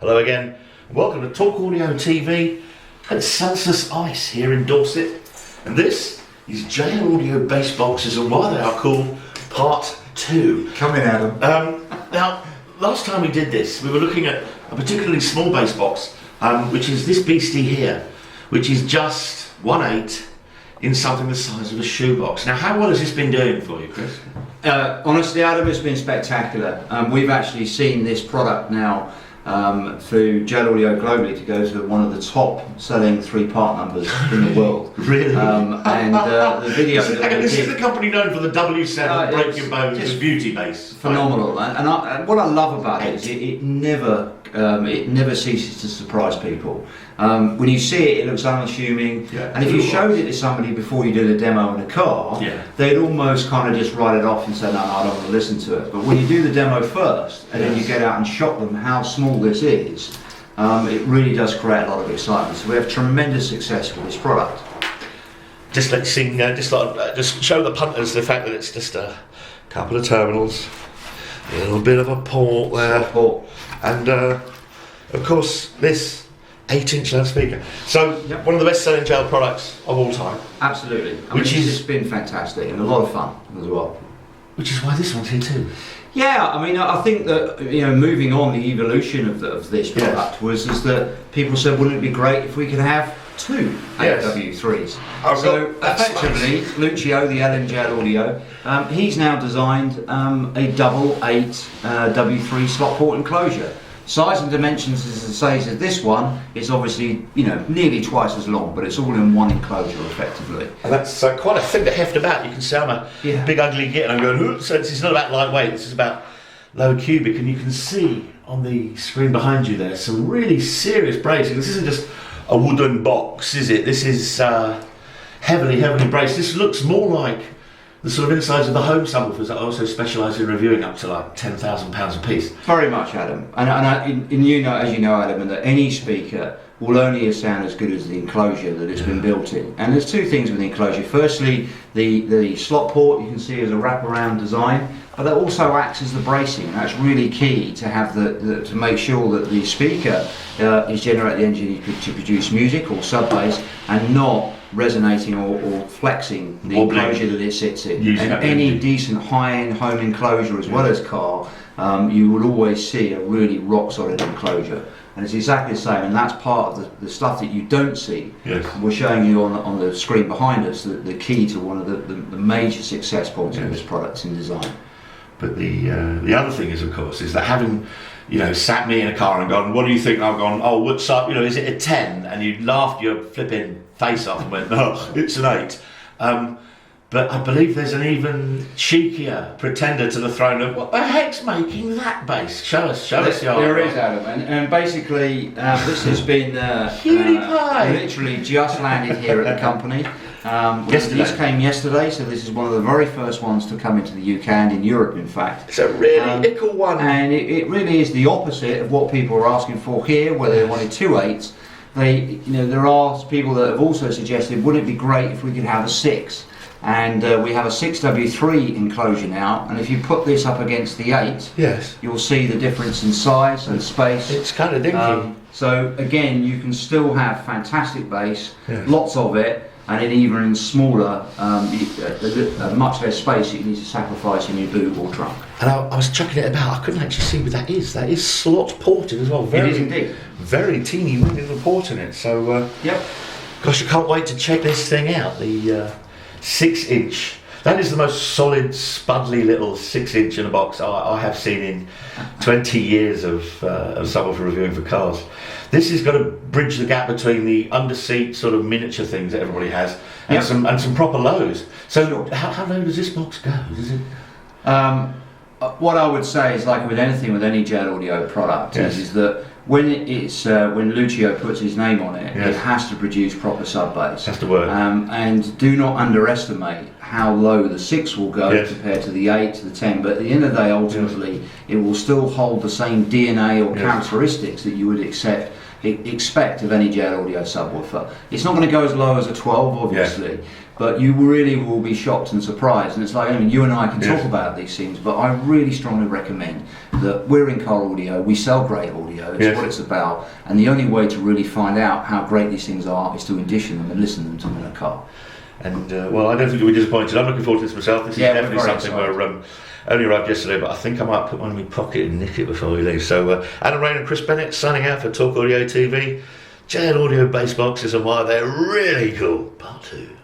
Hello again, and welcome to Talk Audio TV at Celsius Ice here in Dorset. And this is JL Audio bass boxes and why they are called Part 2. Come in, Adam. Now, last time we did this, we were looking at a particularly small bass box, which is this beastie here, which is just 1/8 in something the size of a shoebox. Now, how well has this been doing for you, Chris? Honestly, Adam, it's been spectacular. We've actually seen this product now through JL Audio globally to go to one of the top selling 3-part numbers in the world. Really? The video this is the company known for the W7 Break Your Bones just beauty bass. phenomenal. And what I love about it is it never ceases to surprise people. When you see it, it looks unassuming. Yeah. And if you showed it to somebody before you did a demo in a car, Yeah. they'd almost kind of just write it off and say, no, I don't want to listen to it. But when you do the demo first, and then you get out and show them how small this is, it really does create a lot of excitement. So we have tremendous success with this product. Just let's sing. Just show the punters the fact that it's just a couple of terminals, a little bit of a port there, and of course this 8-inch loudspeaker. So Yep. one of the best-selling JL products of all time. Absolutely. Which is- it's been fantastic and a lot of fun as well. Which is why this one's here too. Yeah, I mean, I think that moving on, the evolution of this product is that people said, wouldn't it be great if we could have 2 Yes. AW3s? I've So got- that's effectively, Lucio, the LNJL Audio, he's now designed a double 8 W3 slot port enclosure. Size and dimensions is the same as this one. It's obviously nearly twice as long, but it's all in one enclosure effectively. And that's quite a thing to heft about. You can see I'm a Yeah. big ugly git and I'm going, "Ooh," so it's not about lightweight, this is about low cubic, and you can see on the screen behind you there some really serious bracing. This isn't just a wooden box, is it? This is heavily braced. This looks more like the sort of insides of the home subwoofers that I also specialise in reviewing, up to like £10,000 a piece. Very much, Adam. And as you know, Adam, that any speaker will only sound as good as the enclosure that it's been built in. And there's 2 things with the enclosure. Firstly, the slot port you can see is a wraparound design, but that also acts as the bracing. And that's really key to have to make sure that the speaker is generating the energy to produce music or sub bass and not resonating or flexing the Wobbling. enclosure that it sits in. Using And that any energy. decent high-end home enclosure as well as car, you will always see a really rock-solid enclosure. And it's exactly the same, and that's part of the stuff that you don't see. Yes. We're showing you on the screen behind us the key to one of the major success points of this product in design. But the other thing is, of course, is that having sat me in a car and gone, what do you think? I've gone, oh, what's up? Is it a 10? And you laughed your flipping face off and went, no, it's an 8. But I believe there's an even cheekier pretender to the throne of what the heck's making that bass? Show us your There is, Adam, and basically this has been Cutie pie. literally just landed here at the company. Yesterday. These came yesterday, so this is one of the very first ones to come into the UK and in Europe, in fact. It's a really ickle one. And it really is the opposite of what people are asking for here, where they wanted 2 8s. There are people that have also suggested, wouldn't it be great if we could have a 6? And we have a 6W3 enclosure now, and if you put this up against the 8, Yes. you'll see the difference in size and space. It's kind of dinky. So again, you can still have fantastic bass, Yes. lots of it, and in even smaller, much less space that you need to sacrifice in your boot or trunk. And I was chucking it about, I couldn't actually see what that is. That is slot ported as well. It is indeed. Very teeny weeny little port in it. So, Yep. gosh, I can't wait to check this thing out. The 6-inch. That is the most solid, spuddly little 6-inch in a box I have seen in 20 years of subwoofer reviewing for cars. This is going to bridge the gap between the underseat sort of miniature things that everybody has and Yep. some proper lows. So, Sure. how low does this box go? Does it? What I would say is, like with anything with any JL Audio product, Yes. is that when Lucio puts his name on it, Yes. it has to produce proper sub bass. Has to work. And do not underestimate how low the 6 will go Yes. compared to the 8, to the 10. But at the end of the day, ultimately, it will still hold the same DNA or Yes. characteristics that you would accept expect of any JL Audio subwoofer. It's not going to go as low as a 12, obviously, but you really will be shocked and surprised. And it's like, I mean, you and I can talk about these things, but I really strongly recommend that we're in Car Audio, we sell great audio, it's what it's about, and the only way to really find out how great these things are is to audition them and listen to them in a car. And well, I don't think you'll be disappointed. I'm looking forward to this myself. This is definitely something where only arrived yesterday, but I think I might put one in my pocket and nick it before we leave. So Adam Rain and Chris Bennett signing out for Talk Audio TV. JL Audio bass boxes and why they're really cool. Part 2.